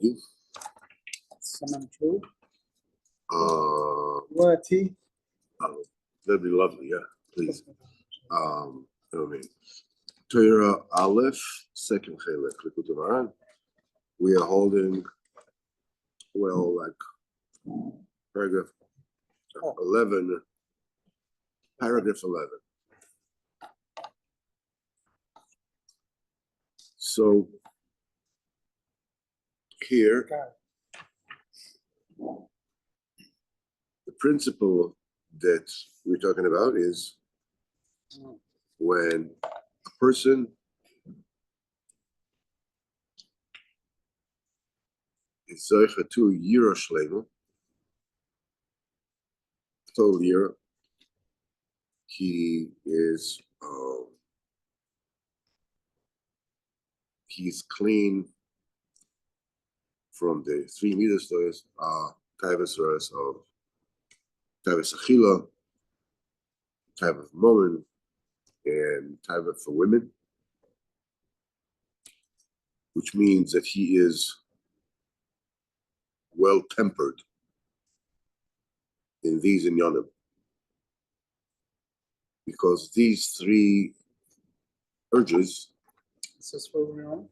Ready? Someone true. Uh, What tea? oh, that'd be lovely, yeah, please. Okay. Torah Aleph, second Chelek, Likutey Moharan. We are holding, well, like paragraph 11, paragraph 11. So here, the principle that we're talking about is when a person is zoicha to yira shlema, total yira, he is he's clean from the 3 meters taivas of taivas achila, taiva for women, and taiva for women, which means that he is well tempered in these inyanim, because these 3 urges. Is this where we're on?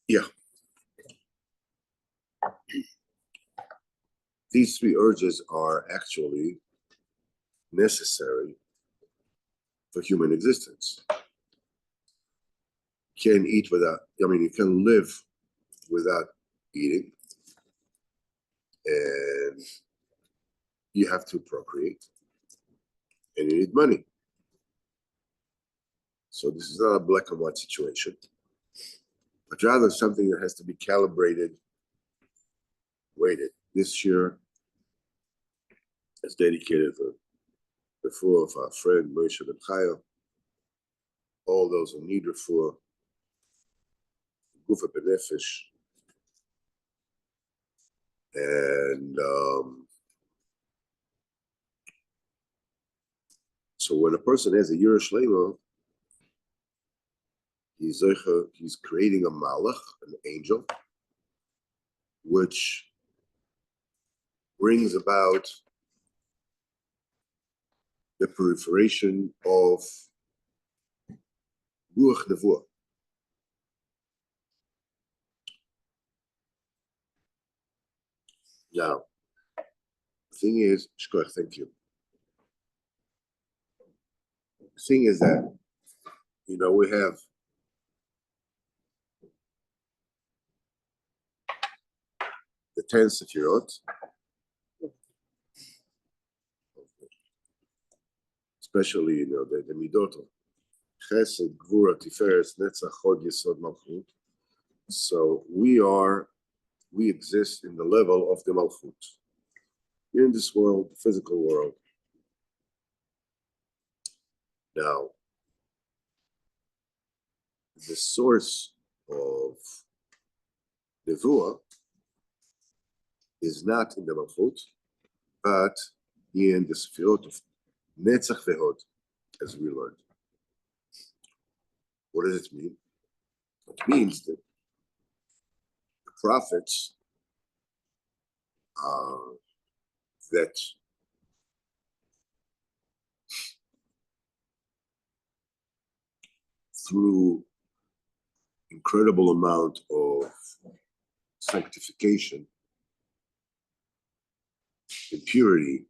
Yeah. These 3 urges are actually necessary for human existence. You can't eat without, you can live without eating, and you have to procreate, and you need money. So this is not a black and white situation, but rather something that has to be calibrated, weighted. This year is dedicated for the refuah of our friend Moshe ben Chayo, all those who need refuah, gufa benefesh, and so when a person has a yira shlema, he's creating a malach, an angel, which brings about the proliferation of ruach nevuah. Now, the thing is, shkoch, thank you. The thing is that, we have the 10 sefirot, especially, the midot, chesed, gvura, tiferes, netzach, hod, yesod, malchut. So we exist in the level of the malchut. In this world, the physical world. Now, the source of nevuah is not in the malchut, but in the sefirot of netzach vehod, as we learned. What does it mean? It means that the prophets that through incredible amount of sanctification, and purity,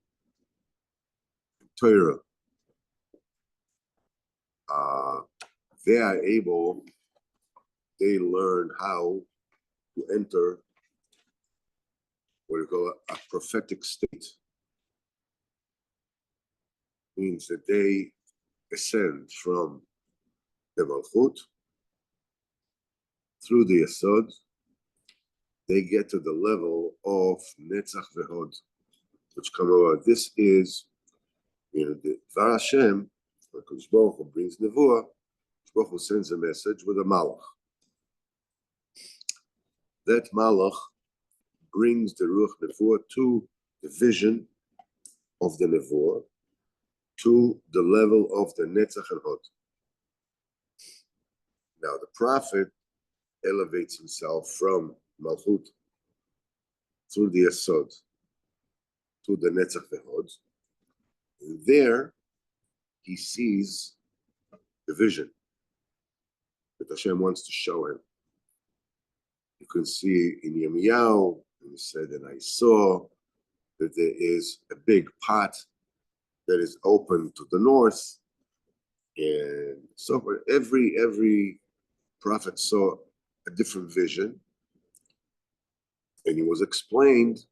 and Torah, they learn how to enter what we call a prophetic state. Means that they ascend from the Malchut through the Yesod, they get to the level of Netzach Vehod, which come over. This is, the Dvar Hashem, because Baruch Hu brings Nevuah, Baruch Hu sends a message with a Malach. That Malach brings the Ruach Nevuah to the vision of the Nevuah, to the level of the Netzach and Hod. Now the prophet elevates himself from Malchut through the Yesod to the Netzach Vehod. And there he sees the vision that Hashem wants to show him. You can see in Yirmiyahu, and he said, and I saw that there is a big pot that is open to the north, and so forth. Every prophet saw a different vision, and he was explained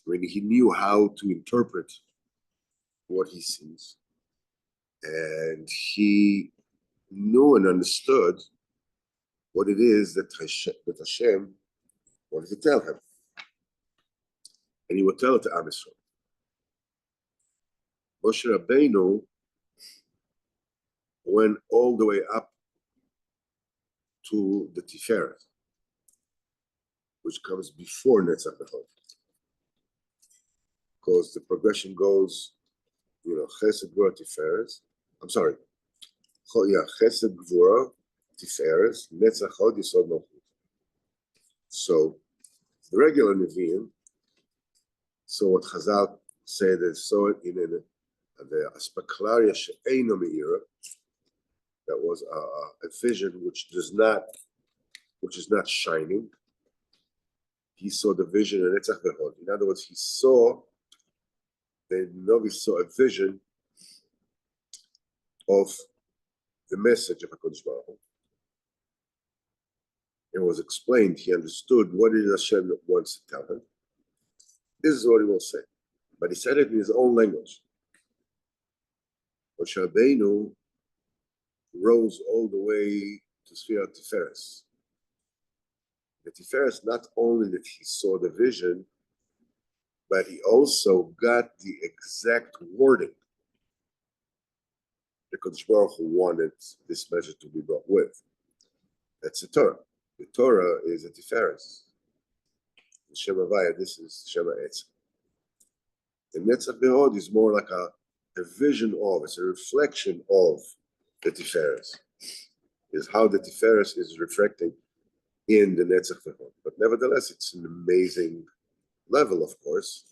when he knew how to interpret what he sees, and he knew and understood what it is that Hashem wanted to tell him, and he would tell it to Am Yisrael. Moshe Rabbeinu went all the way up to the Tiferet, which comes before Netzach Vehod, because the progression goes, Chesed Gvura Tiferet. I'm sorry, Chesed Gvura Tiferet, Netzach Vehod Yisod Malchut. So the regular Nevi'im, so what Chazal say, they saw it in the Aspaklaria She'eino Me'ira. That was a vision which is not shining. He saw the vision in Netzach Vehod. In other words, the Novi saw a vision of the message of HaKadosh Baruch Hu. It was explained, he understood what it is Hashem wants to tell him. This is what he will say. But he said it in his own language. Moshe Rabbeinu rose all the way to Sfirat Tiferes. The Tiferes, not only that he saw the vision, but he also got the exact wording the Kadosh Baruch Hu wanted this message to be brought with. That's the Torah. The Torah is a Tiferes. The Shema Vaya, this is Shema Etz. The Netzach Vehod is more like a vision of, it's a reflection of the Tiferes. Is how the Tiferes is reflecting in the Netzach Vehod. But nevertheless, it's an amazing level, of course,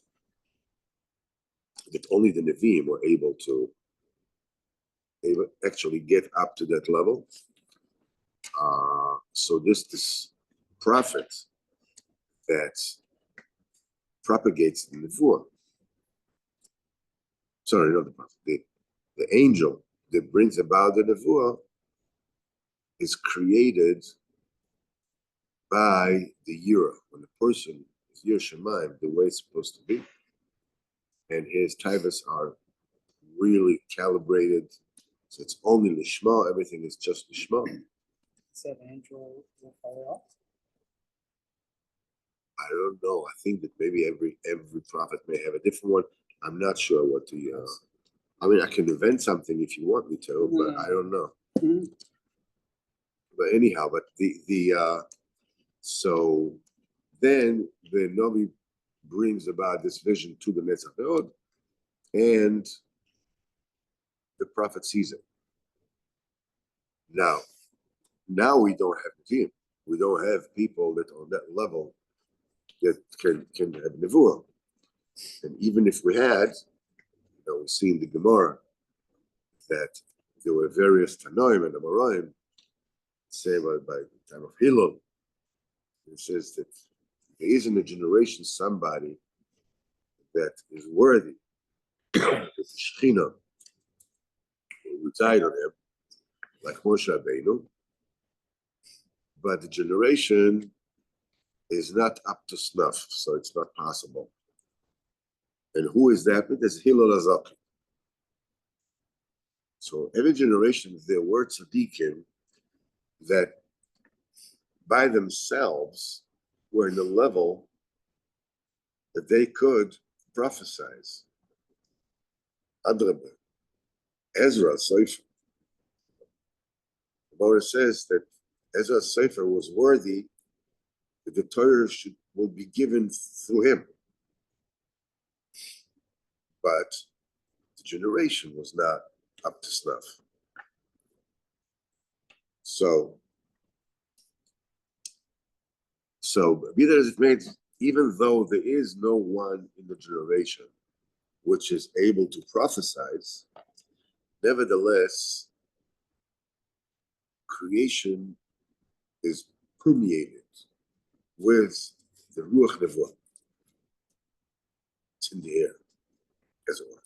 that only the Nevi'im were able to actually get up to that level. So this prophet that propagates the Nevuah, sorry, not the prophet, the angel that brings about the Nevuah is created by the Yira, when the person is Yir Shemaim, the way it's supposed to be, and his taivas are really calibrated, so it's only Lishma, everything is just Lishma. Is that angel will follow up? I don't know. I think that maybe every prophet may have a different one. I'm not sure what the. I mean, I can invent something if you want me to, but I don't know. Mm-hmm. But anyhow, but so then the Novi brings about this vision to the Netzach Vehod, and the prophet sees it. Now we don't have Nevi'im. We don't have people that on that level that can have Nevuah. And even if we had, we see in the Gemara that there were various Tanoim and Amoraim, say by the time of Hillel, it says that there is in a generation somebody that is worthy that the Shekhinah will reside on him, like Moshe Rabbeinu, but the generation is not up to snuff, so it's not possible. And who is that? There's Hillel Azaki. So every generation there were tzaddikim that by themselves were in a level that they could prophesize. Adrabah, Ezra Sefer. The Torah says that Ezra Sefer was worthy that the Torah will be given through him. But the generation was not up to snuff. So So be that as it may, even though there is no one in the generation which is able to prophesize, nevertheless, creation is permeated with the Ruach Nevuah. It's in the air, as it were.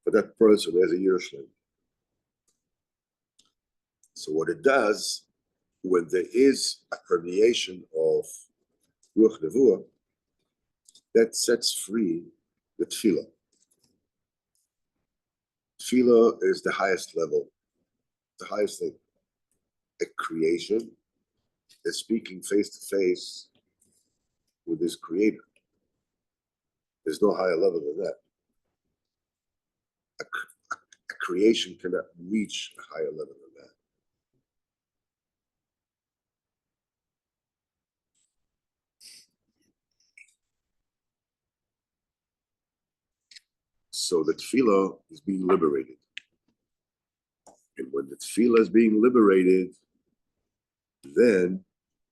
For that person, there's a Yerushalayim. So what it does, when there is a permeation of Ruach Nevuah, that sets free the Tefillah. Tefillah is the highest level, the highest thing. A creation is speaking face to face with his creator. There's no higher level than that. A creation cannot reach a higher level than that. So the tefillah is being liberated. And when the tefillah is being liberated, then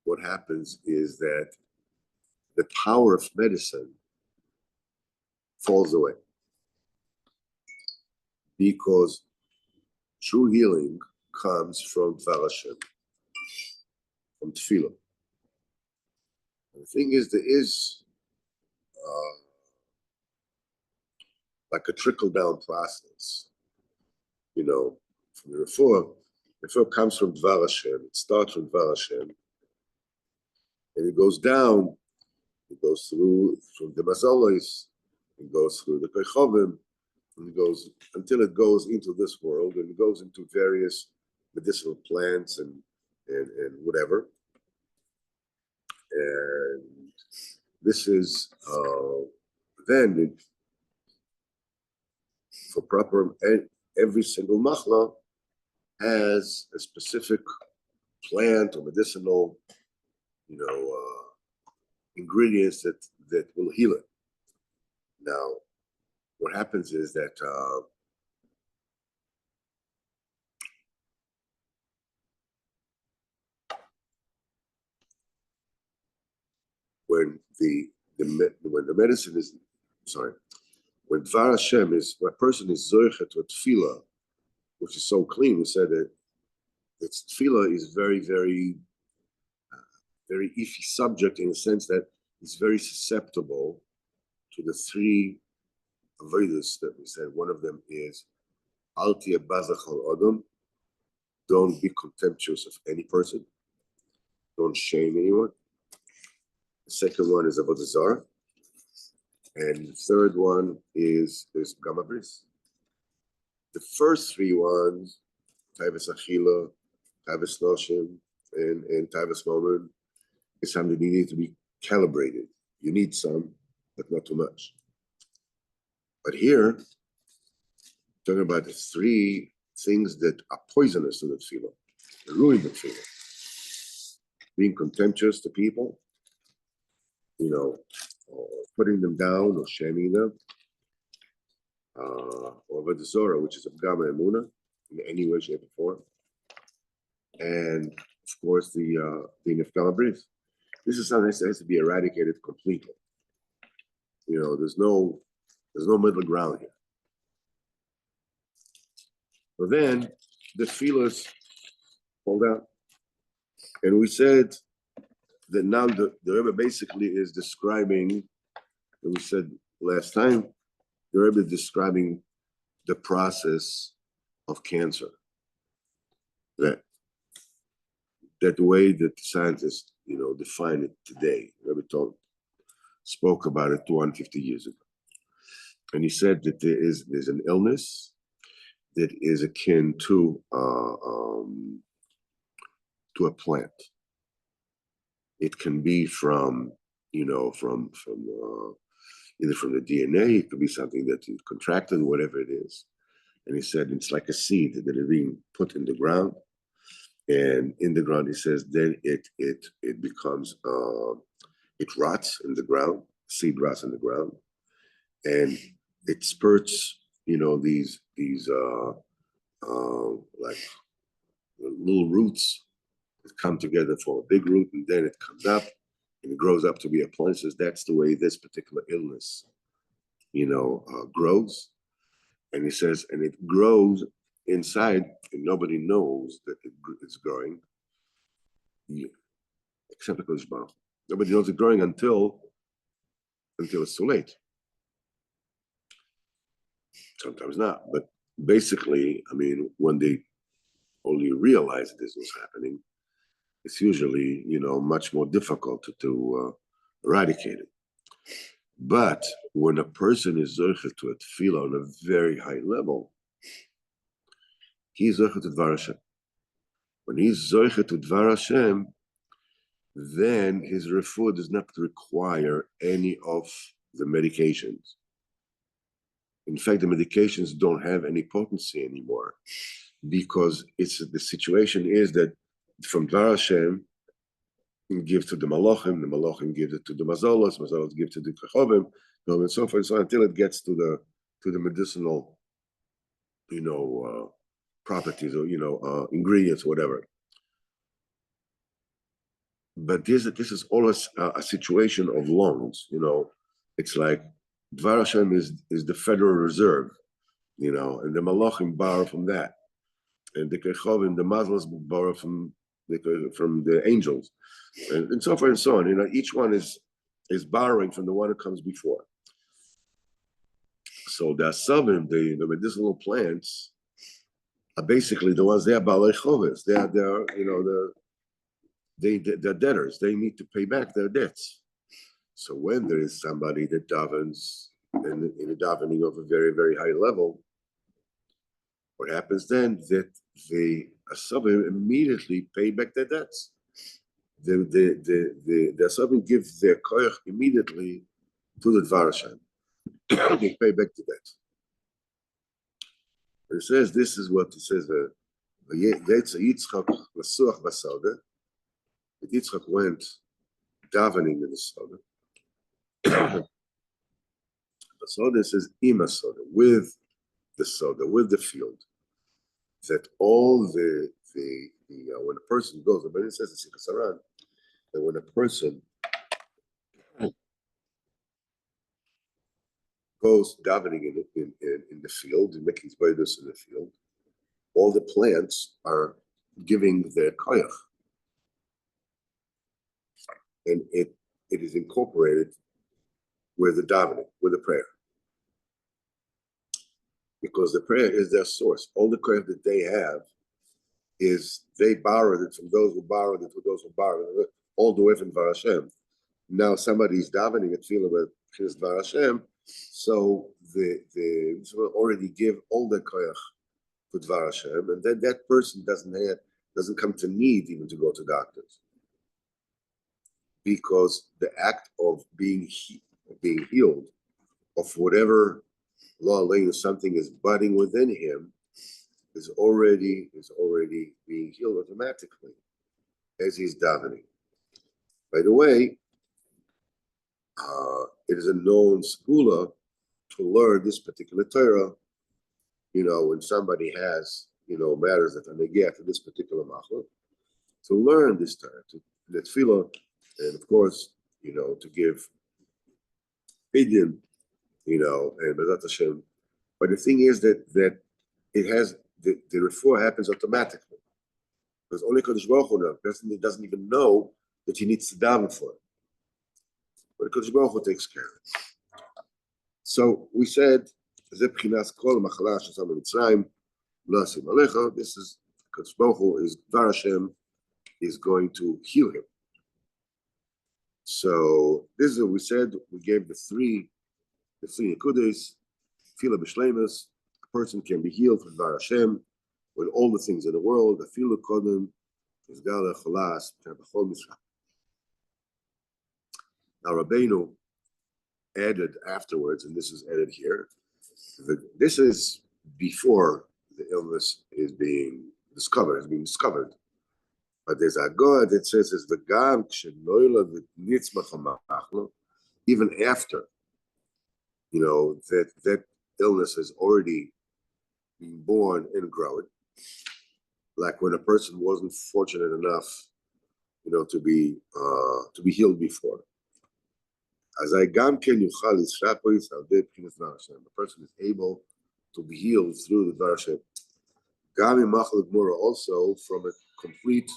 what happens is that the power of medicine falls away. Because true healing comes from Dvar Hashem, from tefillah. And the thing is, there is like a trickle-down process, from the refuah. The refuah comes from Dvar Hashem. It starts from Dvar Hashem, and it goes down. It goes through from the mazolos. It goes through the koichovim, and it goes until it goes into this world, and it goes into various medicinal plants and whatever. And this is then for proper, every single machla has a specific plant or medicinal, ingredients that will heal it. Now, what happens is that when the medicine is, when Dvar Hashem is, when a person is zoichet to a tefillah, which is so clean, we said that its tefillah is very, very, very iffy subject in the sense that it's very susceptible to the three avodas that we said. One of them is al tiyeh bazach al adam. Don't be contemptuous of any person. Don't shame anyone. The second one is avodah zarah. And the third one is Gama Bris. The first three ones, Taivas Achila, Taivas Noshim, and Taivas Momen, is something you need to be calibrated. You need some, but not too much. But here, talking about the three things that are poisonous to the tefillah, that ruin the tefillah. Being contemptuous to people, or putting them down or shaming them, or avodah zarah, which is a gamma emuna in any way, shape, or form, and of course the nefkama bris. This is something that has to be eradicated completely. There's no middle ground here. So then the tefillahs fall down, and we said that now the Rebbe basically is describing, and we said last time, the Rebbe is describing the process of cancer. That way that scientists, define it today. The Rebbe spoke about it 250 years ago. And he said that there's an illness that is akin to a plant. It can be from either from the DNA, it could be something that is contracted, whatever it is. And he said it's like a seed that is being put in the ground. And in the ground, he says, then it becomes, it rots in the ground, seed rots in the ground. And it spurts, these like little roots that come together for a big root, and then it comes up, and it grows up to be a plant. Says that's the way this particular illness, grows. And he says, and it grows inside, and nobody knows that it's growing, except the Kodesh Baruch. Nobody knows it's growing until it's too late. Sometimes not, but basically, I mean, when they only realize that this was happening, it's usually, much more difficult to eradicate it. But when a person is zocheh to a tefillah on a very high level, he's zocheh to Dvar Hashem. When he's zocheh to Dvar Hashem, then his refuah does not require any of the medications. In fact, the medications don't have any potency anymore, because the situation is that from Dvar Hashem, give to the Malachim give it to the Mazolos give to the Kechovim, and so forth and so on, until it gets to the medicinal, properties or ingredients, whatever. But this is always a situation of loans. It's like Dvar Hashem is the Federal Reserve, and the Malachim borrow from that, and the Kechovim, the Mazolos borrow from the angels, and so forth and so on. Each one is borrowing from the one who comes before. So the asavim, the medicinal plants, are basically the ones they are balei choves. They're debtors. They need to pay back their debts. So when there is somebody that davens in a davening of a very, very high level, what happens then that the asavim immediately pay back their debts. The asavim give their koyach immediately to the Dvar Hashem. They pay back the debt. It says, this is what it says, Yitzchak l'suach b'soda. Yitzchak went davening in the soda. The soda says, ima soda, with the soda, with the field. That all the when a person goes, but it says in Sichas Haran, that when a person goes davening in the field, and making his beidos in the field, all the plants are giving their koyach, and it is incorporated with the davening, with the prayer, because the prayer is their source. All the koyach that they have is they borrowed it from those who borrowed it, to those who borrowed it, all the way from Dvar Hashem. Now somebody's davening at feeling with his Dvar Hashem, so the will already give all the koyach to Dvar Hashem, and then that person doesn't come to need even to go to doctors, because the act of being healed of whatever something is budding within him is already being healed automatically as he's davening. By the way, it is a known skula to learn this particular Torah, when somebody has, matters that are negeh to this particular machloek, to learn this Torah, to the tefillah, and of course, to give pidyon, and B'ezrat Hashem. But the thing is that it has, the refuah happens automatically, because only Kodesh Baruch Hu knows. The person doesn't even know that he needs to daven for it. But Kodesh Baruch Hu takes care of it. So we said, this is Kodesh Baruch Hu is Dvar Hashem is going to heal him. So this is what we said. We gave the three Nekudos, Tefillah b'shleimus. A person can be healed from Dvar Hashem with all the things in the world. The Tefillah kodem is gala cholas b'chol misra. Now Rabbeinu added afterwards, and this is added here. This is before the illness is being discovered. But there's a God that says is the gam k'shenoila v'nitzmach hamachlo, even after, that illness has already been born and grown. Like when a person wasn't fortunate enough to be healed before. As I gam ken yuchal yisrapois al dei b'chinas Dvar Hashem. The person is able to be healed through the Dvar Hashem. Gam imachal gmura also from a complete,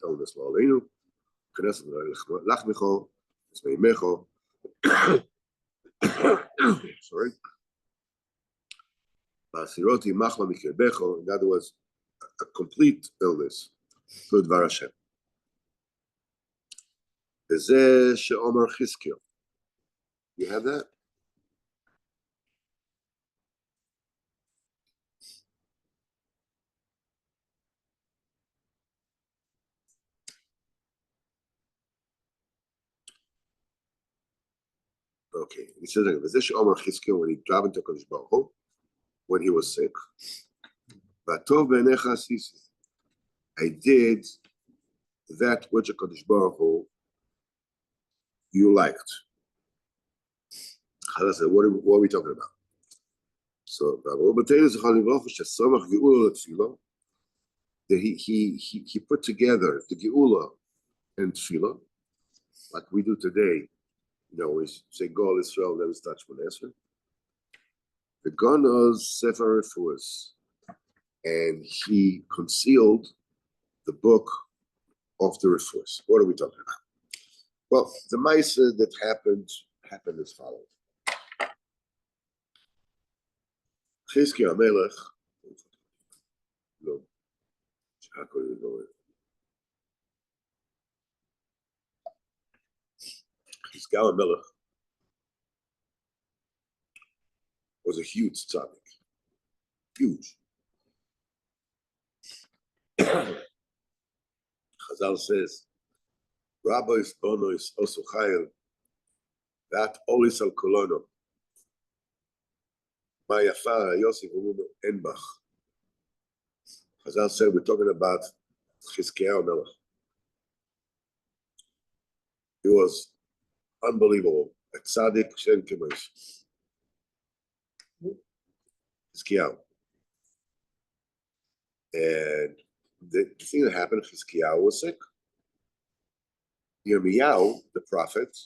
illness. La'aleinu knesset lachmicho tzmeimecho. Sorry. Basiroti machla mikirbecho. In other words, a complete illness through Dvar Hashem. Bezeh she'omer Chizkiyahu. You have that? Okay. He says, Bezeh she'omer Chizkiyahu, when he dropped into Kodesh Baruch Hu, when he was sick. V'tov b'einecha asisi. I did that which Kodesh Baruch Hu you liked. What are we talking about? So he put together the Geula and Tefillah, like we do today. We say Gol Israel, then we start Shmoneh Esrei. The Ganaz Sefer Refuos, and he concealed the book of the Refuos. What are we talking about? Well, the Maisa that happened as follows. Chizkiyahu Melech, Chizkiyahu Melech was a huge tzaddik, huge. Chazal says, Rabbois bonois osu chayil, that olis al kolono. Ma'yafa Yosef Umuno Enbach. Chazal said, we're talking about Chizkiyahu Melech. He was unbelievable. A tzaddik shen kemosh. Chizkiyahu. And the thing that happened, Chizkiyahu was sick. Yirmiyahu, the prophet,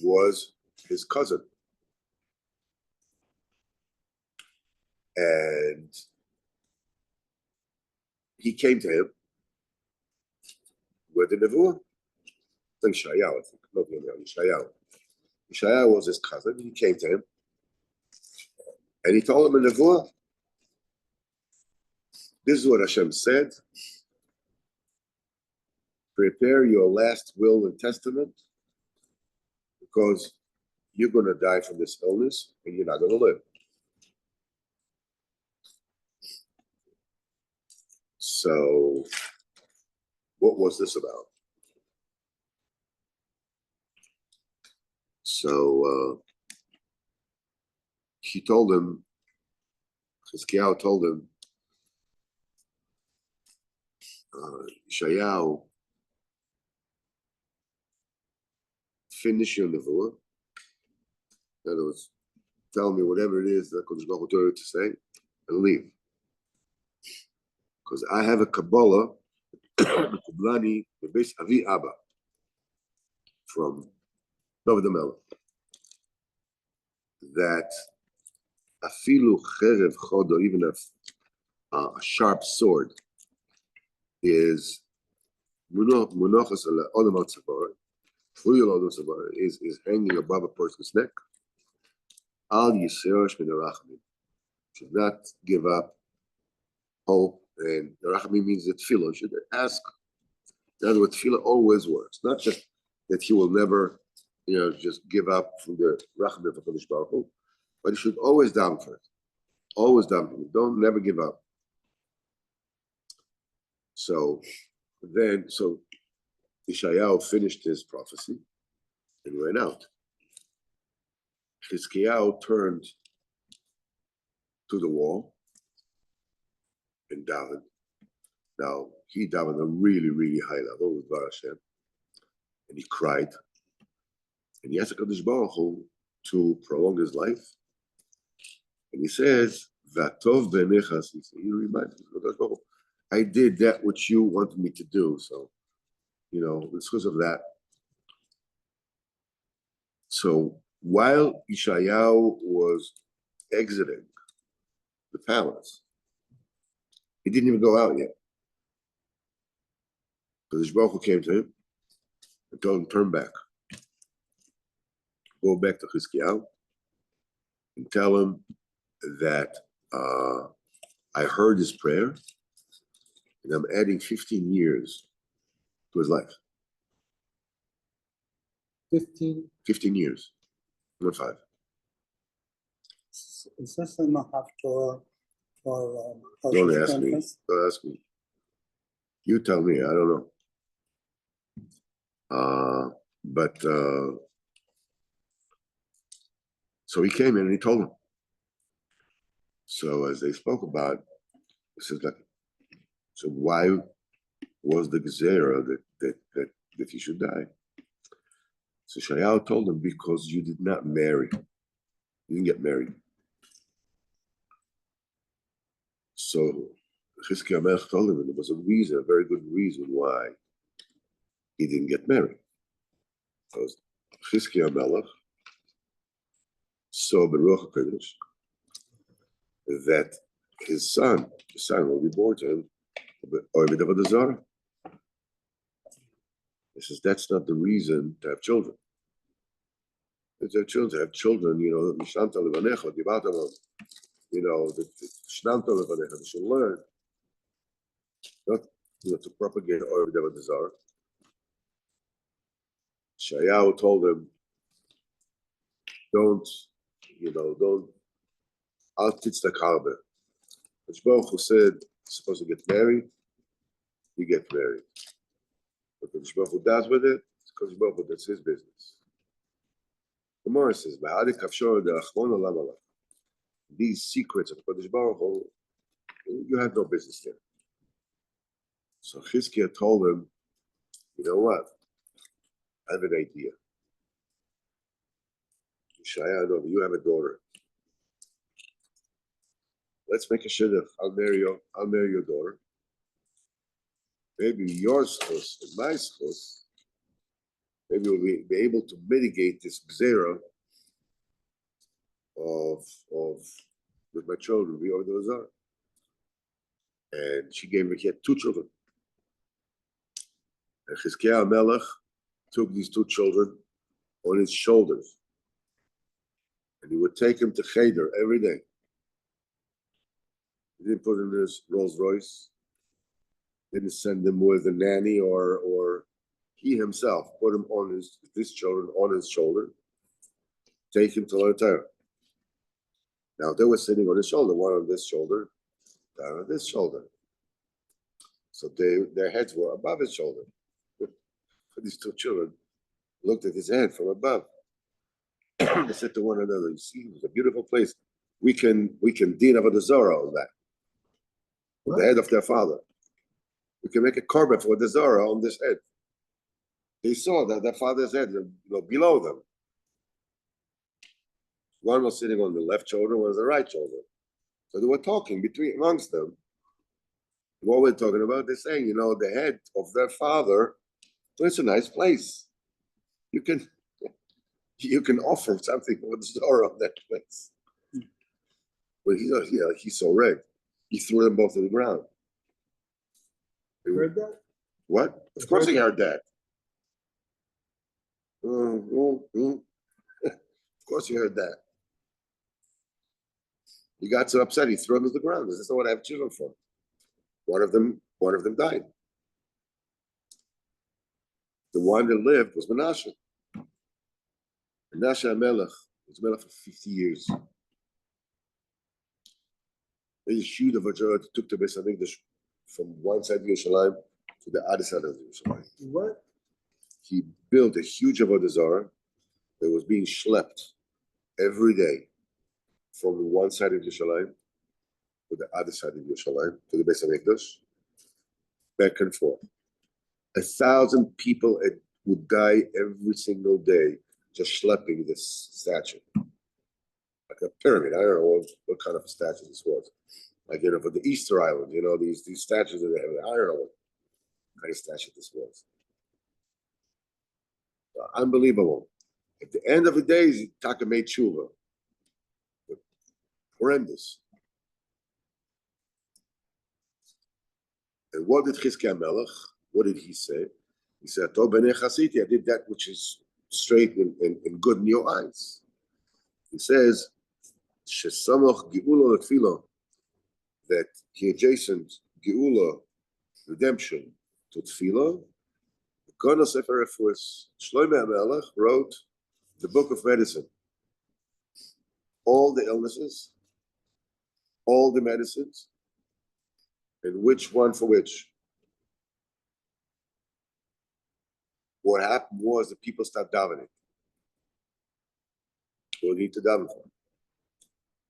was his cousin. And he came to him with the nevuah. Yeshayahu, I think. Not Yeshayahu. Yeshayahu was his cousin. He came to him. And he told him in nevuah, this is what Hashem said. Prepare your last will and testament, because you're going to die from this illness and you're not going to live. So, what was this about? So, he told him, Chizkiyahu told him, Yeshayahu, finish your nevuah. In other words, tell me whatever it is that Kodesh Baruch Hu told you to say, and leave. Because I have a Kabbalah, Kublani, the base Avi Abba, from David HaMelech, that afilu cherev chodo, even a sharp sword, is munachas ala odom al tzavor, is hanging above a person's neck. Al yiserosh min harachamim, should not give up hope. And harachamim means that tefillah should ask. In other words, tefillah always works. Not just that he will never, just give up from the rachamim of Kodesh Baruch Hu, but he should always daven for it. Always daven for it. Don't never give up. So Yeshayahu finished his prophecy and went out. Chizkiyahu turned to the wall and davened. Now, he davened a really, really high level with Dvar Hashem, and he cried. And he asked HaKadosh Baruch Hu to prolong his life. And he says, Vatov benechas, he reminded me, I did that which you wanted me to do. So, it's because of that. So while Yeshayahu was exiting the palace, he didn't even go out yet. Because Baruch Hu came to him and told him, turn back. Go back to Chizkiyahu and tell him that I heard his prayer and I'm adding 15 years to his life. 15 years. 1-5. Is this enough for Don't ask me. Don't ask me. You tell me. I don't know. But so he came in and he told him. So as they spoke about, he says like, so why was the gezerah that he should die? So Shayahu told him, because you did not marry. You didn't get married. So Chizkiyahu Melech told him, and there was a reason, a very good reason why he didn't get married. Because Chizkiyahu Melech saw Baruch HaKodesh that his son will be born to him, Ovid Avodah Zarah. He says that's not the reason to have children. To have children, Mishnanta Levanecha, Divatam, the Shnanta Levanecha, they should learn, not to propagate Ovid Avodah Zarah. Shayahu told him, don't Al Titzdak Harbe. Baruch Hu said, supposed to get married, you get married. But the Baruch Hu does with it, it's because Baruch Hu, that's his business. The Gemara says, these secrets of Kodesh Baruch Hu, you have no business there. So Chizkiyahu told him, you know what? I have an idea. Shayahu, you have a daughter. Let's make a shidduch. I'll marry your daughter. Maybe your schus and my schus. Maybe we'll be able to mitigate this gzera of with my children. We over the and she had 2 children. And Chizkiyahu Melech took these 2 children on his shoulders, and he would take him to Cheder every day. He didn't put him in his Rolls Royce. Didn't send him with a nanny or he himself put him on his children on his shoulder. Take him to learn Torah. Now they were sitting on his shoulder, one on this shoulder, the other on this shoulder. So their heads were above his shoulder. These 2 children looked at his head from above. They said to one another, "You see, it's a beautiful place. We can din avodah zarah on that, on the head of their father. We can make a korban for the zarah on this head." They saw that their father's head, below them. One was sitting on the left shoulder, one was the right shoulder. So they were talking amongst them. What we're talking about, they're saying, the head of their father, well, it's a nice place. You can offer something for the Zohar on that place. But he's so red. He threw them both to the ground. You heard that? What? Of course he heard that. Of course he heard that. He got so upset he threw them to the ground. This is not what I have children for. One of them died. The one that lived was Menashe. Menashe Melech was Melech for 50 years. The Yeshua of Ajot took the Beis Hamikdash from one side of Yerushalayim to the other side of Yerushalayim. What? He built a huge avodah zarah that was being schlepped every day from one side of Yerushalayim to the other side of Yerushalayim, to the Beis Hamikdash, back and forth. 1,000 people would die every single day just schlepping this statue. like a pyramid. I don't know what kind of a statue this was. Like, for the Easter Island, these statues that they have. I don't know what kind of statue this was. Unbelievable. At the end of the day, Taka made tshuva. Horrendous. And what did Chizkiah Melech? What did he say? He said, "Tov b'nei chasiti, I did that which is straight and good in your eyes." He says, "Shesamach geula tefillah," that he adjacent geula, redemption, to tefillah. Kono Sefer Refuos, Shlomo HaMelech wrote the book of medicine. All the illnesses, all the medicines, and which one for which. What happened was the people stopped davening. What do you need to daven for?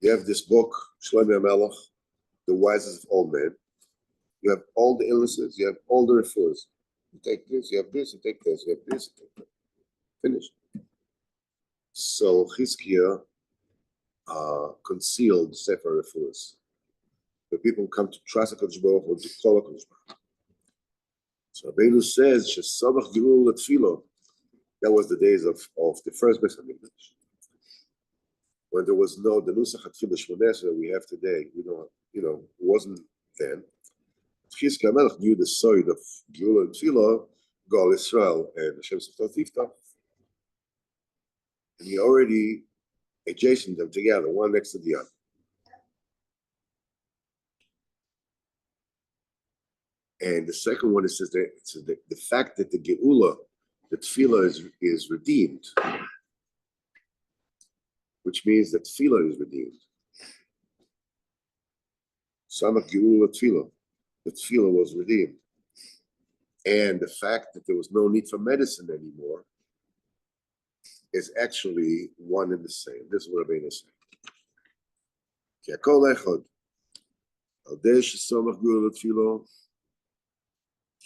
You have this book, Shlomo HaMelech, the wisest of all men. You have all the illnesses, you have all the refuahs. You take this, you have this, you take this, you have this, you take that. Finished. So Chizkiah concealed Sefer Refuahs. The people come to trust HaKadosh Baruch Hu, to call HaKadosh Baruch Hu. So Rabbeinu says, "Shesamach geula tefillah." That was the days of the first Beis Hamikdash, when there was no the nusach hatfilah shmoneh we have today. We don't, wasn't then. Chizkiah Melech knew the side of geula and tefillah, Gal Israel and Hashem Siftat Tiftach, and he already adjacent them together, one next to the other. And the second one is that the fact that the geula, the tefillah is redeemed, which means that tefillah is redeemed. Samach geula tefillah, the tefillah was redeemed. And the fact that there was no need for medicine anymore is actually one and the same. This is what Rabbeinu is saying.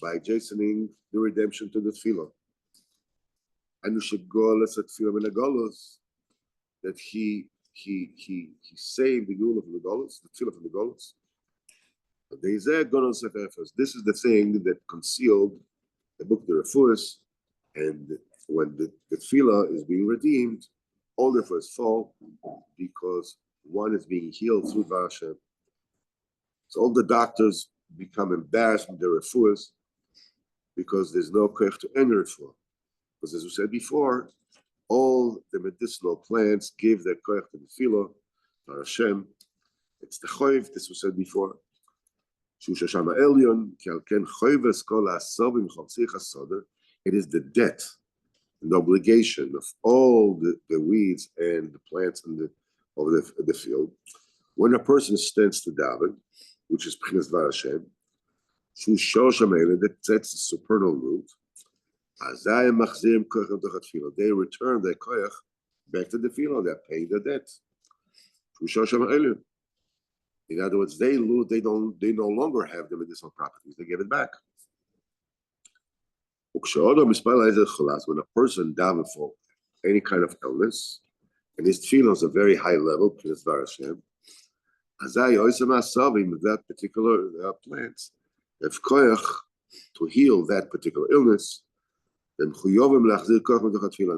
By adjacening the redemption to the tefillah. And you should go let's at tefillah that he saved the geula from the galus, the tefillah from the galus. This is the thing that concealed the book of the refuahs, and when the tefillah is being redeemed, all the refuahs fall because one is being healed through Dvar Hashem. So all the doctors become embarrassed with their refuahs because there's no koich to end refuah. Because as we said before, all the medicinal plants give their koich to the tefillah, Dvar Hashem. It's the choiv, this was said before. It is the debt and the obligation of all the weeds and the plants of the field. When a person stands to daven, which is B'chinas Dvar Hashem, that sets the supernal root, they return their koyach back to the field. They're paying the debt. In other words, they no longer have the medicinal properties. They give it back. When a person daven for any kind of illness, and his tefillah is a very high level, B'chinas Dvar Hashem, that particular plants have koyach to heal that particular illness, then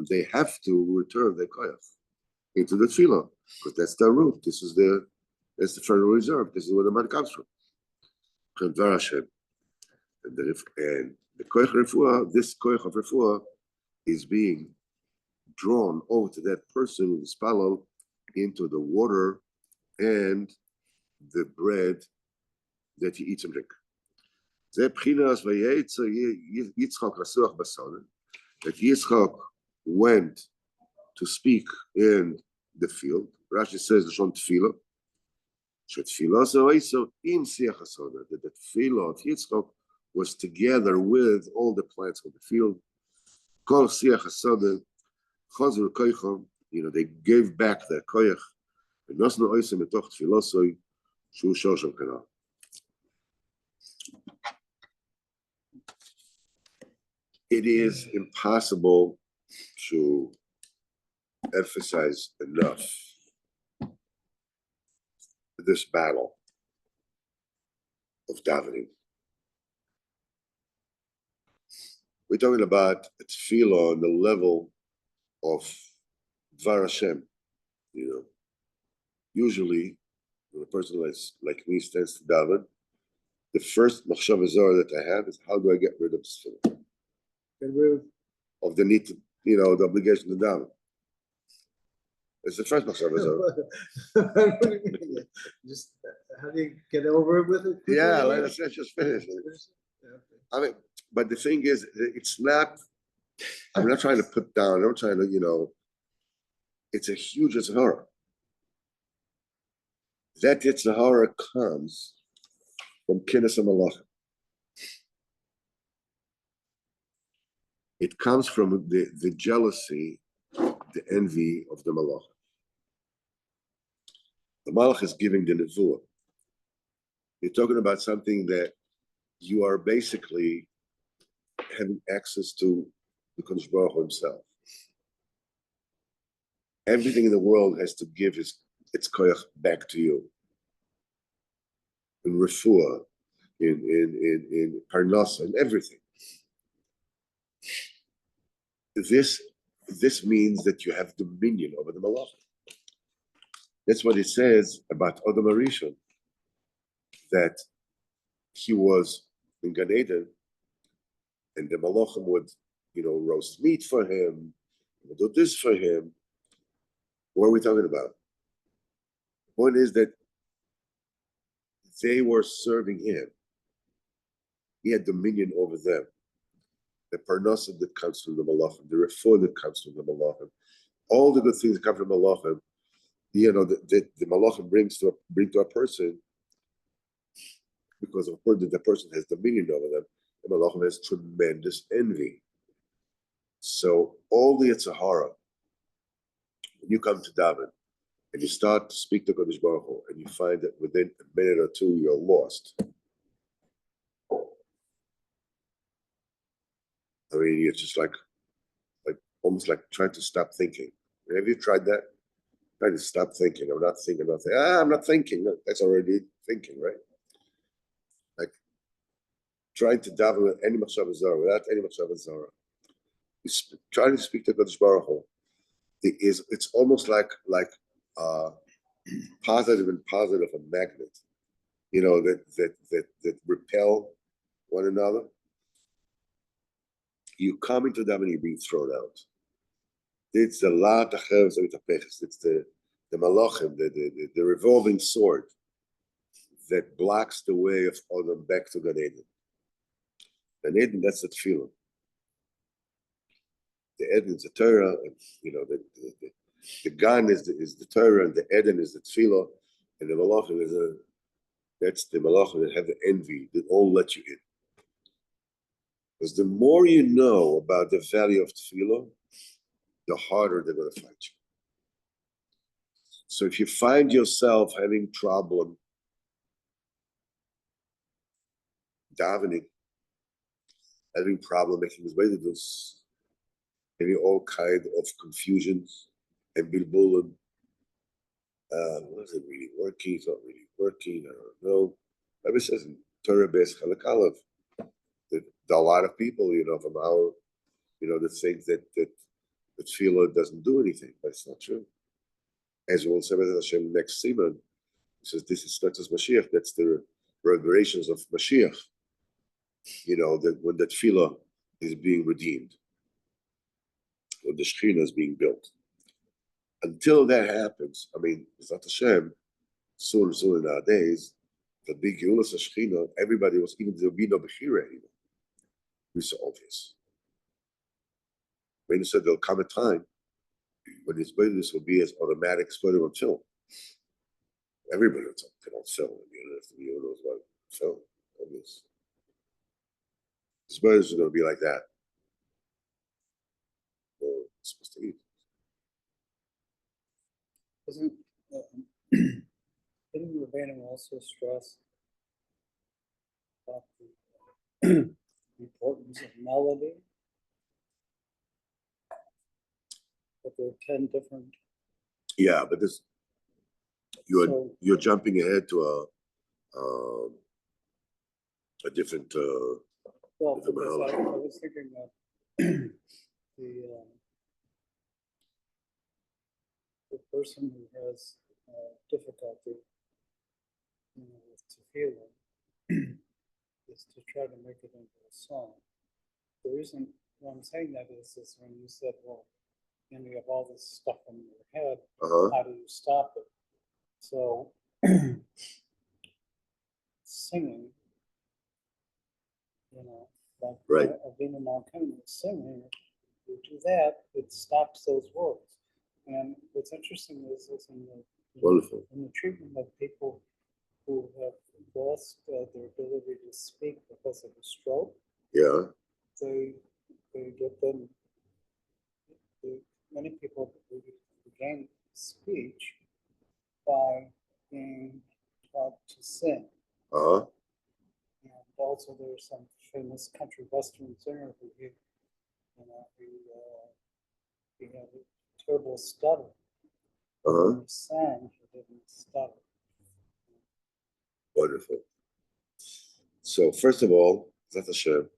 they have to return their koyach into the tefillah, because that's their root. That's the Federal Reserve. This is where the money comes from. And the koyach refuah, this koyach of refuah, is being drawn over to that person who is spallel into the water and the bread that he eats and drinks. That Yitzchak went to speak in the field. Rashi says the Shon Tefillah. That the tefillah of Yitzchak was together with all the plants of the field. They gave back their koyach. It is impossible to emphasize enough this battle of davening. We're talking about tefillah on the level of Dvar Hashem, you know. Usually, when a person like me stands to daven, the first machshava zara that I have is how do I get rid of this tefillah? Get rid Of the need to, you know, the obligation to daven. It's the first machshava zara. What do you mean? Just how do you get over it with it? Yeah, let's just finish it. Yeah, okay. I mean, but the thing is, it's not, I'm not trying to put down, I'm not trying to, you know, it's a huge Yitzhara. That Yitzhara comes from Kinnis and Malach. It comes from the jealousy, the envy of the Malach. The Malach is giving the Nevuah. You're talking about something that you are basically having access to the Kodesh Baruch Hu himself. Everything in the world has to give its koyach back to you. In refuah, in parnasa, and everything. This means that you have dominion over the malach. That's what it says about Adam Arishon, that he was in Gan Eden, and the malachim would, you know, roast meat for him, would do this for him. What are we talking about? The point is that they were serving him. He had dominion over them. The parnasa that comes from the malachim, the refuah that comes from the malachim, all the good things that come from malachim, you know, the malachim bring to a person, because of course the person has dominion over them. The malachim has tremendous envy. So all the Yitzhara, when you come to daven and you start to speak to Kodesh Baruch Hu, and you find that within a minute or two you're lost. I mean, it's just like almost like trying to stop thinking. Have you tried that? Try to stop thinking. I'm not thinking. I'm not thinking. That's already thinking, right? Like trying to daven with any machshava zara, without any machshava zara. Trying to speak to Kodesh Baruch Hu. It's almost like positive and positive a magnet, you know, that repel one another. You come into davening, you're being thrown out. It's the la tachev zevitapeches. It's the malachim, the revolving sword that blocks the way of Adam back to Gan Eden. Gan Eden, that's the tefillah. The Eden is the Torah, and you know the Gan is the Torah, and the Eden is the tefillah, and the malachim that's the malachim that have the envy that all let you in. Because the more you know about the value of tefillah, the harder they're going to fight you. So if you find yourself having problem davening, having problem making his way to this, having all kind of confusions and bilbulim, was it really working? It's not really working. I don't know. Bible says in Torah Beis Chalak Aleph that a lot of people, you know, from our, you know, that think that tefillah doesn't do anything, but it's not true. As we'll say with Hashem next Simon, he says this is not just Mashiach, that's the reverberations of Mashiach. You know, that when the tefillah is being redeemed, when the Shekhinah is being built. Until that happens, I mean, it's not Hashem, soon nowadays, the big Yulas of Shekhinah, everybody was, even there'll be no Bechira anymore. It's so obvious. When he said there'll come a time when his business will be as automatic splitting on film. Everybody will talk on film. You don't have to be able to know about film. Obvious. His brothers are going to be like that. Well, it's supposed to eat. Didn't Rabbeinu also stress about the importance of melody? That there are 10 different. Yeah, but this You're jumping ahead to a different, Well, the because I Mahala. was thinking that the person who has difficulty, with tefillah, is to try to make it into a song. The reason why I'm saying that is when you said, well, you have all this stuff in your head, how do you stop it? So singing, like Right. Avinu Malkeinu, singing, you do that, it stops those words. And what's interesting is in Wonderful. the treatment of people who have lost their ability to speak because of a stroke, Yeah. they get them. Many people regain speech by being taught to sing. Uh-huh. And also, there's some famous country western singer who he had a terrible stutter. Uh-huh. When he sang, he didn't stutter. Wonderful. So first of all, Zat Hashem,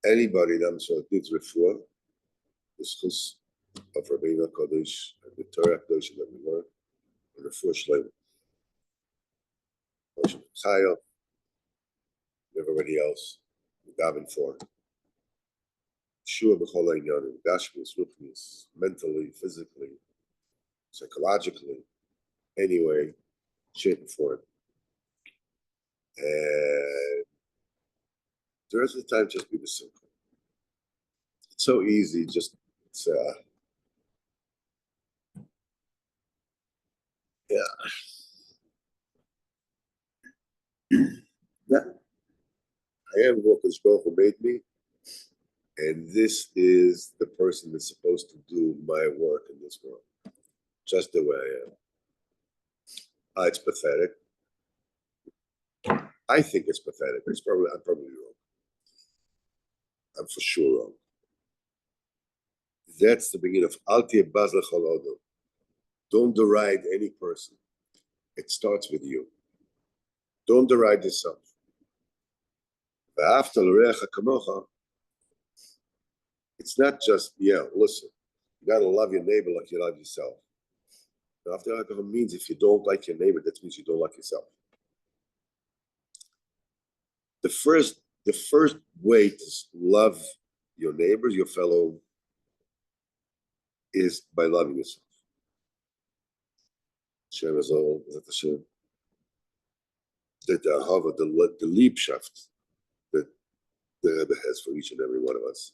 anybody that needs refuah, the schus of Rabbeinu Kodesh and the Torah Kodesh that we learn, and the refuah shleim, Moshe Chayav, and everybody else, we daven for. Shua b'chol ha'inyanim, gashmis, ruchnis, mentally, physically, psychologically, anyway, shape and form. And the rest of the time, just be the simple. It's so easy, just, it's, yeah. I am what Hakadosh Baruch Hu made me, and this is the person that's supposed to do my work in this world, just the way I am. It's pathetic. I think it's pathetic. I'm probably wrong. I'm for sure wrong. That's the beginning of Al Tiyeh Baz L'Chol Odom. Don't deride any person. It starts with you. Don't deride yourself. V'ahavta l'reacha kamocha. It's not just, listen, you gotta love your neighbor like you love yourself. V'ahavta l'reacha kamocha means if you don't like your neighbor, that means you don't like yourself. The first way to love your neighbors, your fellow, is by loving yourself. Shem is all, Hashem. That the Liebschaft that the Rebbe has for each and every one of us,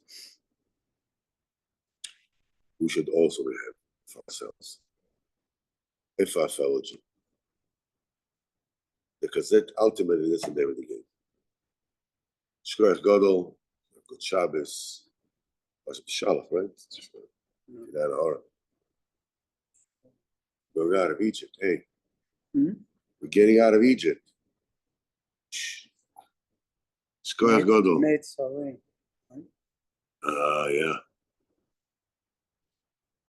we should also have for ourselves and for our fellow Jew. Because that ultimately is the name of the game. Shkoyach Gadol, good Shabbos, Shalach, right? We're out of Egypt. Hey, we're getting out of Egypt. Shkoyach Gadol. Made Sarim. Yeah.